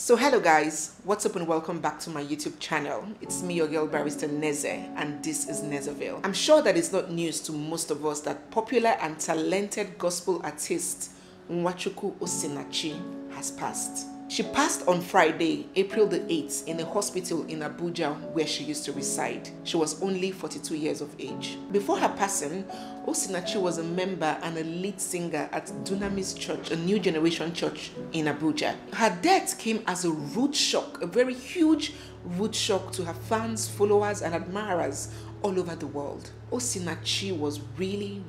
So hello guys, what's up and welcome back to my YouTube channel. It's me, your girl barrister Neze, and this is Nezeville. I'm sure that it's not news to most of us that popular and talented gospel artist Nwachukwu Osinachi has passed. She passed on Friday, April the 8th, in a hospital in Abuja where she used to reside. She was only 42 years of age. Before her passing, Osinachi was a member and a lead singer at Dunamis Church, a new generation church in Abuja. Her death came as a rude shock, a very huge rude shock to her fans, followers, and admirers all over the world. Osinachi was really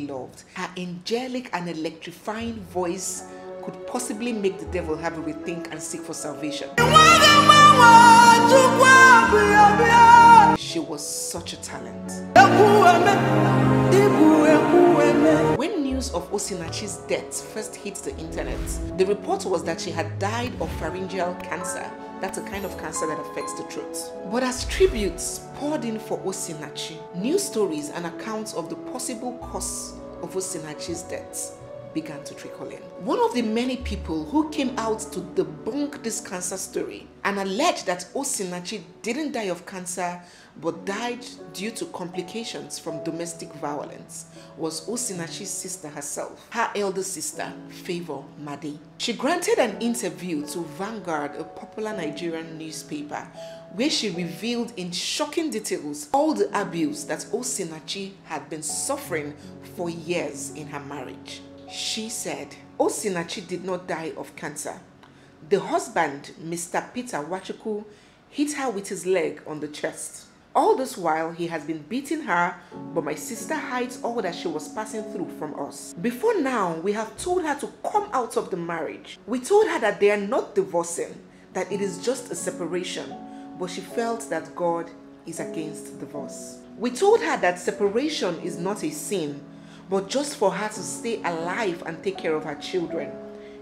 loved. Her angelic and electrifying voice could possibly make the devil have a rethink and seek for salvation. She was such a talent. When news of Osinachi's death first hit the internet, the report was that she had died of pharyngeal cancer. That's a kind of cancer that affects the throat. But as tributes poured in for Osinachi, news stories and accounts of the possible cause of Osinachi's death began to trickle in. One of the many people who came out to debunk this cancer story and alleged that Osinachi didn't die of cancer but died due to complications from domestic violence was Osinachi's sister herself, her elder sister, Favor Madi. She granted an interview to Vanguard, a popular Nigerian newspaper, where she revealed in shocking details all the abuse that Osinachi had been suffering for years in her marriage. She said, Osinachi did not die of cancer. The husband, Mr. Peter Nwachukwu, hit her with his leg on the chest. All this while, he has been beating her, but my sister hides all that she was passing through from us. Before now, we have told her to come out of the marriage. We told her that they are not divorcing, that it is just a separation, but she felt that God is against divorce. We told her that separation is not a sin, but just for her to stay alive and take care of her children.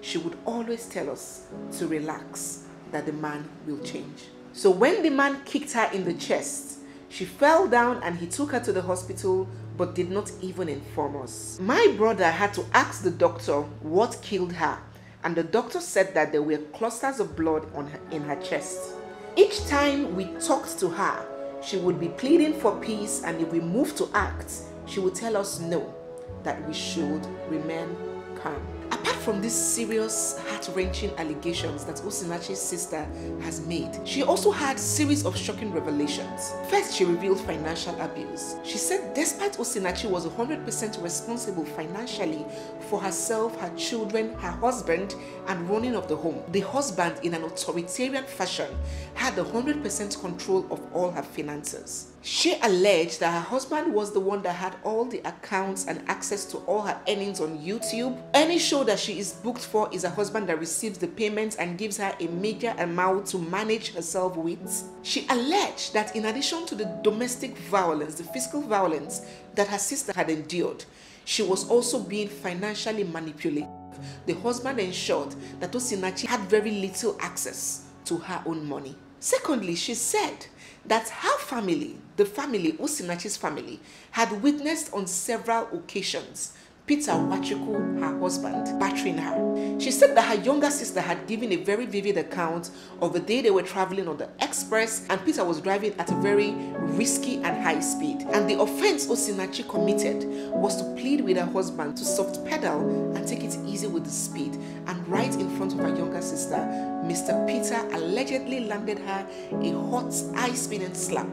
She would always tell us to relax, that the man will change. So when the man kicked her in the chest, she fell down and he took her to the hospital but did not even inform us. My brother had to ask the doctor what killed her, and the doctor said that there were clusters of blood in her chest. Each time we talked to her, she would be pleading for peace, and if we moved to act, she would tell us no, that we should remain calm. Apart from these serious, heart-wrenching allegations that Osinachi's sister has made, she also had a series of shocking revelations. First, she revealed financial abuse. She said despite Osinachi was 100% responsible financially for herself, her children, her husband, and running of the home, the husband, in an authoritarian fashion, had 100% control of all her finances. She alleged that her husband was the one that had all the accounts and access to all her earnings on YouTube. Any show that she is booked for is a husband that receives the payments and gives her a major amount to manage herself with. She alleged that in addition to the domestic violence, the physical violence that her sister had endured, she was also being financially manipulated. The husband ensured that Osinachi had very little access to her own money. Secondly, she said that her family, the family, Osinachi's family, had witnessed on several occasions Peter Nwachukwu, her husband, battering her. She said that her younger sister had given a very vivid account of the day they were traveling on the express and Peter was driving at a very risky and high speed. And the offense Osinachi committed was to plead with her husband to soft pedal and take it easy with the speed. And right in front of her younger sister, Mr. Peter allegedly landed her a hot, eye-spinning slap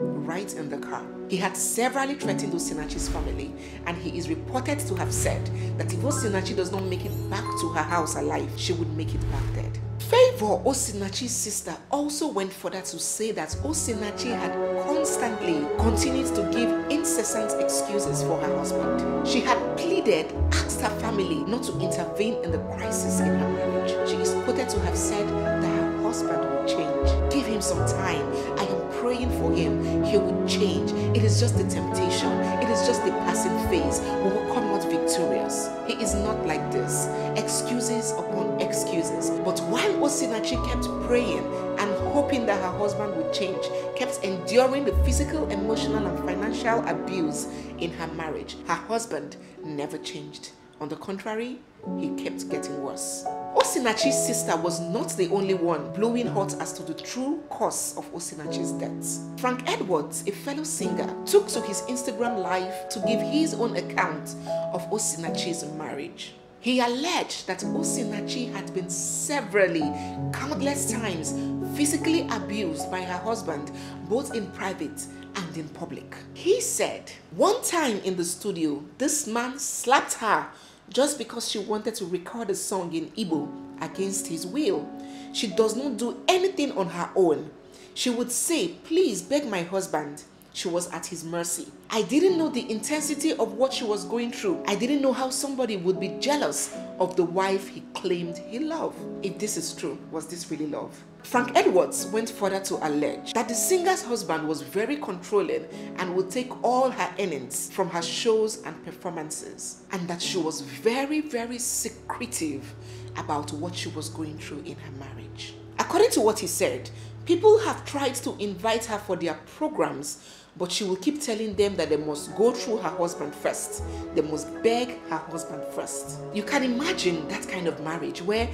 right in the car. He had severally threatened Osinachi's family, and he is reported to have said that if Osinachi does not make it back to her house alive, she would make it back dead. Favor, Osinachi's sister, also went further to say that Osinachi had constantly continued to give incessant excuses for her husband. She had pleaded, asked her family not to intervene in the crisis in her marriage. She is quoted to have said that her husband would change. Give him some time. I am praying for him. He will change. It is just the temptation. It is just the passing phase. We will come out victorious. He is not like this. Excuses upon excuses. But while Osinachi kept praying and hoping that her husband would change, kept enduring the physical, emotional, and financial abuse in her marriage, her husband never changed. On the contrary, he kept getting worse. Osinachi's sister was not the only one blowing hot as to the true cause of Osinachi's death. Frank Edwards, a fellow singer, took to his Instagram live to give his own account of Osinachi's marriage. He alleged that Osinachi had been severally, countless times, physically abused by her husband, both in private and in public. He said, one time in the studio, this man slapped her just because she wanted to record a song in Igbo against his will. She does not do anything on her own. She would say, please beg my husband. She was at his mercy. I didn't know the intensity of what she was going through. I didn't know how somebody would be jealous of the wife he claimed he loved. If this is true, was this really love? Frank Edwards went further to allege that the singer's husband was very controlling and would take all her earnings from her shows and performances, and that she was very, very secretive about what she was going through in her marriage. According to what he said, people have tried to invite her for their programs, but she will keep telling them that they must go through her husband first. They must beg her husband first. You can imagine that kind of marriage where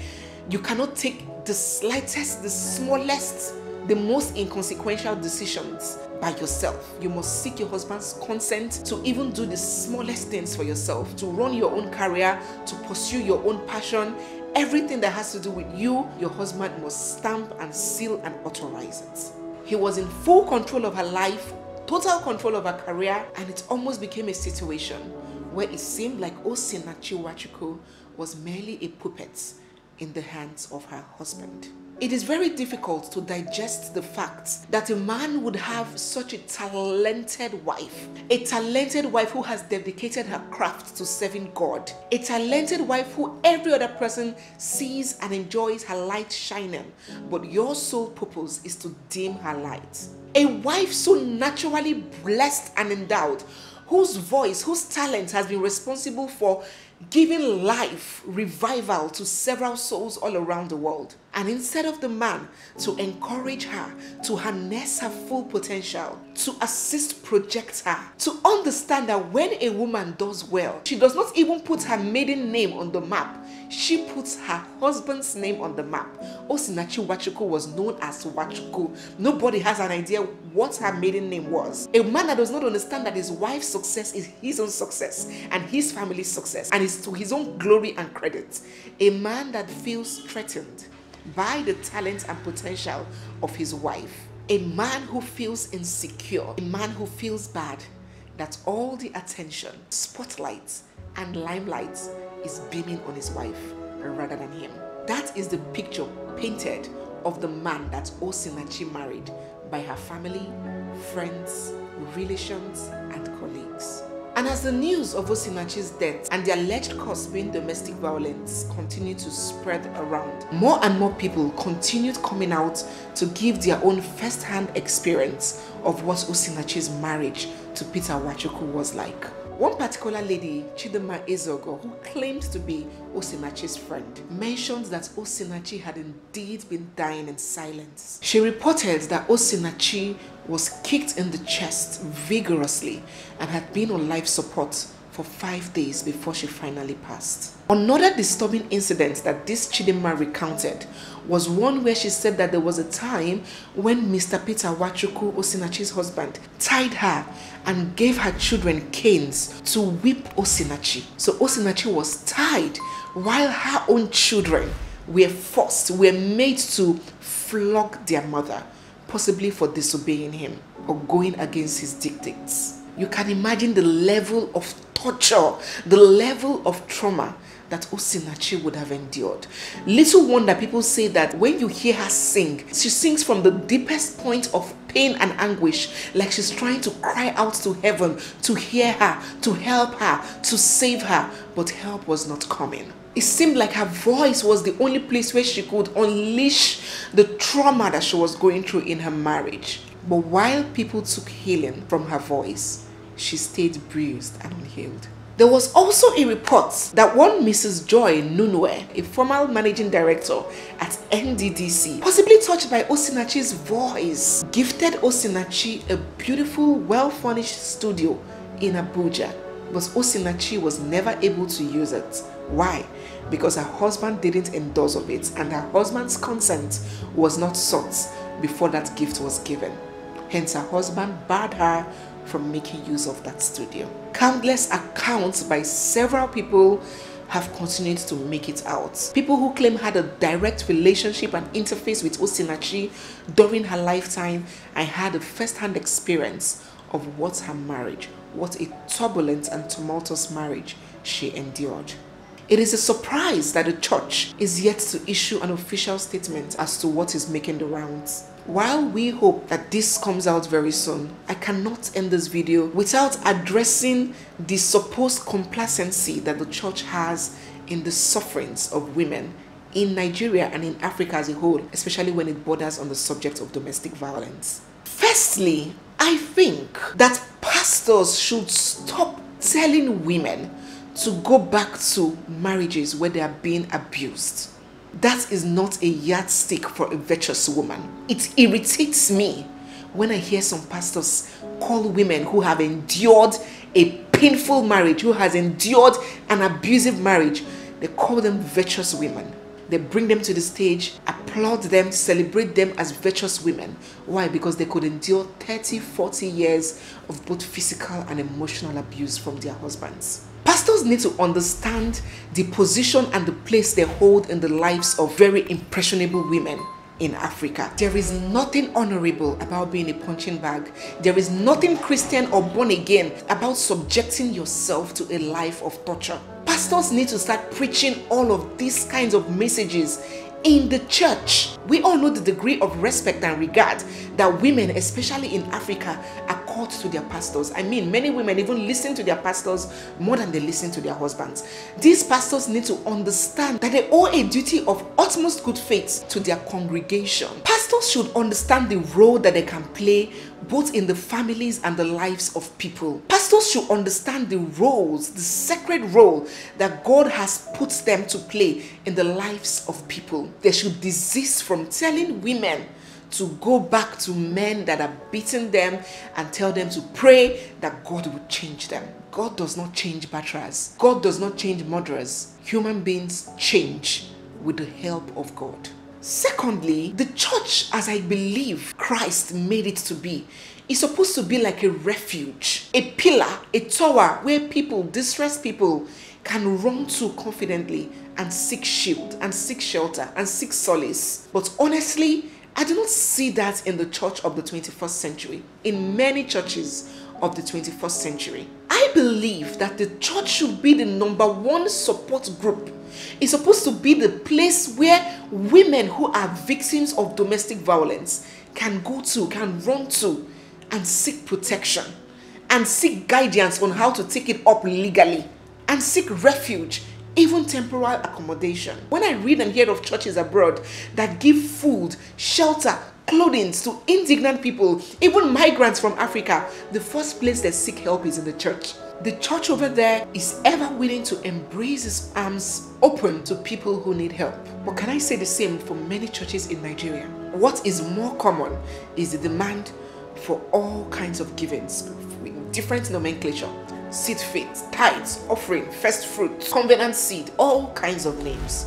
you cannot take the slightest, the smallest, the most inconsequential decisions by yourself. You must seek your husband's consent to even do the smallest things for yourself, to run your own career, to pursue your own passion. Everything that has to do with you, your husband must stamp and seal and authorize it. He was in full control of her life, total control of her career, and it almost became a situation where it seemed like Osinachi Nwachukwu was merely a puppet in the hands of her husband. It is very difficult to digest the fact that a man would have such a talented wife who has dedicated her craft to serving God, a talented wife who every other person sees and enjoys her light shining, but your sole purpose is to dim her light. A wife so naturally blessed and endowed, whose voice, whose talent has been responsible for giving life, revival to several souls all around the world. And instead of the man to encourage her, to harness her full potential, to assist, project her, to understand that when a woman does well, she does not even put her maiden name on the map. She puts her husband's name on the map. Osinachi Nwachukwu was known as Nwachukwu. Nobody has an idea what her maiden name was. A man that does not understand that his wife's success is his own success and his family's success, and is to his own glory and credit. A man that feels threatened by the talent and potential of his wife. A man who feels insecure. A man who feels bad that all the attention, spotlight, and limelight is beaming on his wife rather than him. That is the picture painted of the man that Osinachi married by her family, friends, relations, and colleagues. And as the news of Osinachi's death and the alleged cause being domestic violence continued to spread around, more and more people continued coming out to give their own first-hand experience of what Osinachi's marriage to Peter Nwachukwu was like. One particular lady, Chidema Ezogo, who claimed to be Osinachi's friend, mentioned that Osinachi had indeed been dying in silence. She reported that Osinachi was kicked in the chest vigorously and had been on life support for 5 days before she finally passed. Another disturbing incident that this Chidema recounted was one where she said that there was a time when Mr. Peter Nwachukwu, Osinachi's husband, tied her and gave her children canes to whip Osinachi. So Osinachi was tied while her own children were made to flog their mother, possibly for disobeying him or going against his dictates. You can imagine the level of torture, the level of trauma that Osinachi would have endured. Little wonder people say that when you hear her sing, she sings from the deepest point of pain and anguish, like she's trying to cry out to heaven to hear her, to help her, to save her, but help was not coming. It seemed like her voice was the only place where she could unleash the trauma that she was going through in her marriage. But while people took healing from her voice, she stayed bruised and unhealed. There was also a report that one Mrs. Joy Nunwe, a former managing director at NDDC, possibly touched by Osinachi's voice, gifted Osinachi a beautiful, well-furnished studio in Abuja. But Osinachi was never able to use it. Why? Because her husband didn't endorse of it, and her husband's consent was not sought before that gift was given. Hence, her husband barred her from making use of that studio. Countless accounts by several people have continued to make it out. People who claim had a direct relationship and interface with Osinachi during her lifetime and had a first-hand experience of what a turbulent and tumultuous marriage she endured. It is a surprise that the church is yet to issue an official statement as to what is making the rounds. While we hope that this comes out very soon, I cannot end this video without addressing the supposed complacency that the church has in the sufferings of women in Nigeria and in Africa as a whole, especially when it borders on the subject of domestic violence. Firstly, I think that pastors should stop telling women to go back to marriages where they are being abused. That is not a yardstick for a virtuous woman. It irritates me when I hear some pastors call women who have endured a painful marriage, who has endured an abusive marriage, they call them virtuous women. They bring them to the stage, applaud them, celebrate them as virtuous women. Why? Because they could endure 30, 40 years of both physical and emotional abuse from their husbands. Pastors need to understand the position and the place they hold in the lives of very impressionable women in Africa. There is nothing honorable about being a punching bag. There is nothing Christian or born again about subjecting yourself to a life of torture. Pastors need to start preaching all of these kinds of messages in the church. We all know the degree of respect and regard that women, especially in Africa, accord to their pastors. I mean, many women even listen to their pastors more than they listen to their husbands. These pastors need to understand that they owe a duty of utmost good faith to their congregation. Pastors should understand the role that they can play both in the families and the lives of people. Pastors should understand the roles, the sacred role that God has put them to play in the lives of people. They should desist from telling women to go back to men that are beating them and tell them to pray that God will change them. God does not change batterers. God does not change murderers. Human beings change with the help of God. Secondly, the church, as I believe Christ made it to be, is supposed to be like a refuge, a pillar, a tower where people, distressed people, can run to confidently and seek shield and seek shelter and seek solace. But honestly, I do not see that in the church of the 21st century, in many churches of the 21st century. I believe that the church should be the #1 support group. It's supposed to be the place where women who are victims of domestic violence can go to, can run to, and seek protection, and seek guidance on how to take it up legally, and seek refuge, even temporal accommodation. When I read and hear of churches abroad that give food, shelter, clothing to indignant people, even migrants from Africa, the first place they seek help is in the church. The church over there is ever willing to embrace its arms open to people who need help. But can I say the same for many churches in Nigeria? What is more common is the demand for all kinds of givings with different nomenclature. Seed faith, tithes, offering, first fruit, covenant seed, all kinds of names.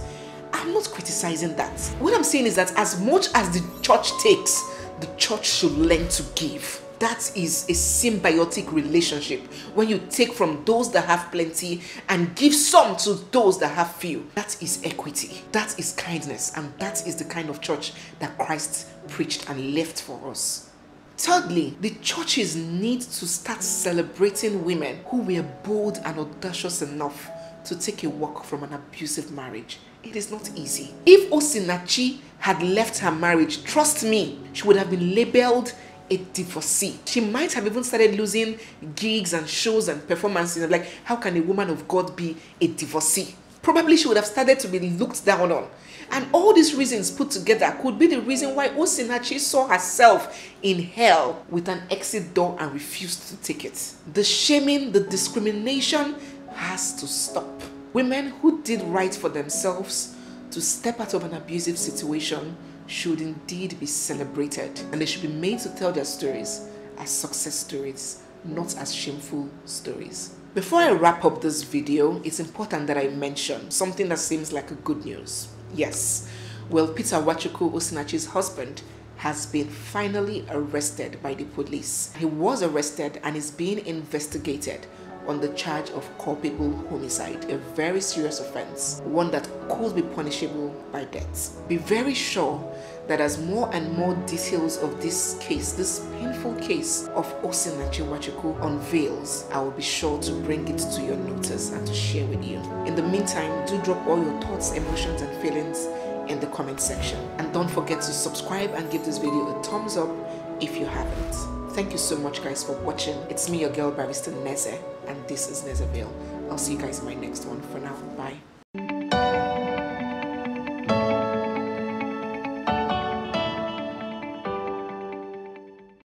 I'm not criticizing that. What I'm saying is that as much as the church takes, the church should learn to give. That is a symbiotic relationship when you take from those that have plenty and give some to those that have few. That is equity. That is kindness. And that is the kind of church that Christ preached and left for us. Thirdly, the churches need to start celebrating women who were bold and audacious enough to take a walk from an abusive marriage. It is not easy. If Osinachi had left her marriage, trust me, she would have been labeled a divorcee. She might have even started losing gigs and shows and performances. Like, how can a woman of God be a divorcee? Probably she would have started to be looked down on. And all these reasons put together could be the reason why Osinachi saw herself in hell with an exit door and refused to take it. The shaming, the discrimination has to stop. Women who did right for themselves to step out of an abusive situation should indeed be celebrated, and they should be made to tell their stories as success stories not as shameful stories. Before I wrap up this video, it's important that I mention something that seems like a good news. Yes, well, Peter Nwachukwu, Osinachi's husband, has been finally arrested by the police. He was arrested and is being investigated on the charge of culpable homicide, a very serious offense, one that could be punishable by death. Be very sure that as more and more details of this case, this painful case of Osinachi Nwachukwu unveils, I will be sure to bring it to your notice and to share with you. In the meantime, do drop all your thoughts, emotions, and feelings in the comment section. And don't forget to subscribe and give this video a thumbs up if you haven't. Thank you so much, guys, for watching. It's me, your girl, Barrister Neze, and this is Nezeville. I'll see you guys in my next one. For now, bye.